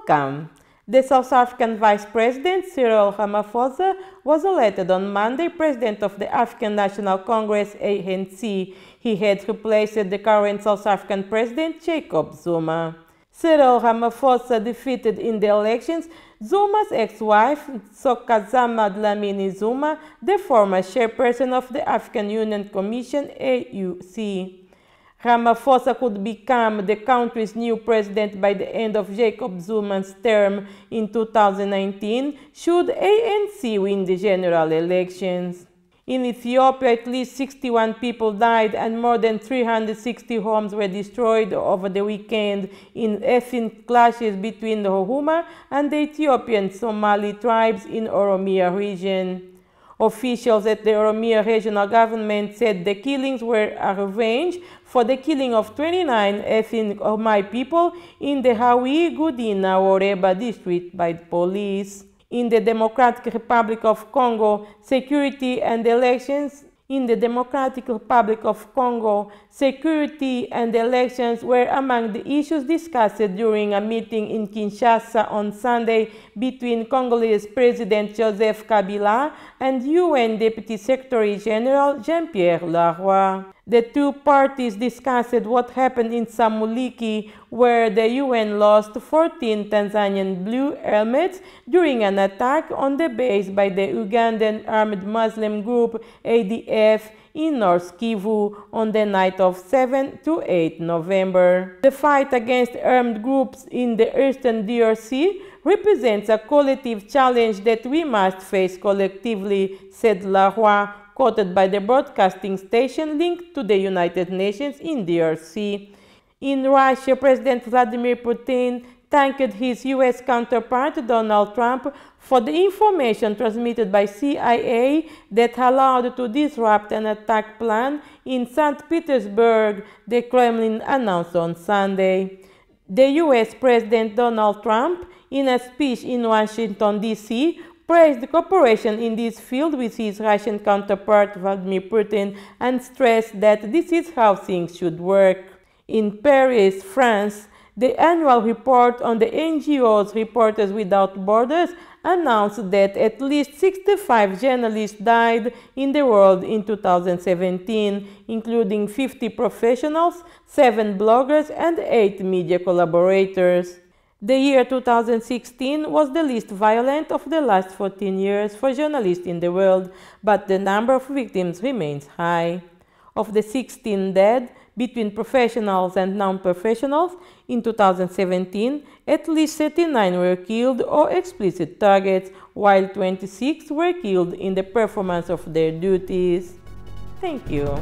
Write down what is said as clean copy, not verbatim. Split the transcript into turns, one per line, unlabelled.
outcome. The South African Vice President, Cyril Ramaphosa, was elected on Monday President of the African National Congress, ANC. He had replaced the current South African President, Jacob Zuma. Cyril Ramaphosa defeated in the elections Zuma's ex-wife, Nkosazana Dlamini Zuma, the former chairperson of the African Union Commission, AUC. Ramaphosa could become the country's new president by the end of Jacob Zuma's term in 2019, should ANC win the general elections. In Ethiopia, at least 61 people died and more than 360 homes were destroyed over the weekend in ethnic clashes between the Oroma and the Ethiopian Somali tribes in Oromia region. Officials at the Oromia regional government said the killings were a revenge for the killing of 29 ethnic Oromai people in the Hawi Gudina Oreba district by the police. In the Democratic Republic of Congo, security and elections were among the issues discussed during a meeting in Kinshasa on Sunday between Congolese President Joseph Kabila and UN Deputy Secretary General Jean-Pierre Lacroix. The two parties discussed what happened in Samuliki, where the UN lost 14 Tanzanian blue helmets during an attack on the base by the Ugandan armed Muslim group ADF in North Kivu on the night of 7 to 8 November. The fight against armed groups in the eastern DRC represents a collective challenge that we must face collectively, said Lacroix, quoted by the broadcasting station linked to the United Nations in DRC. In Russia, President Vladimir Putin thanked his U.S. counterpart Donald Trump for the information transmitted by CIA that allowed to disrupt an attack plan in St. Petersburg, the Kremlin announced on Sunday. The U.S. President Donald Trump, in a speech in Washington, D.C., praised cooperation in this field with his Russian counterpart Vladimir Putin and stressed that this is how things should work. In Paris, France, the annual report on the NGOs Reporters Without Borders announced that at least 65 journalists died in the world in 2017, including 50 professionals, 7 bloggers, and 8 media collaborators. The year 2016 was the least violent of the last 14 years for journalists in the world, but the number of victims remains high. Of the 16 dead, between professionals and non-professionals, in 2017, at least 39 were killed or explicit targets, while 26 were killed in the performance of their duties. Thank you.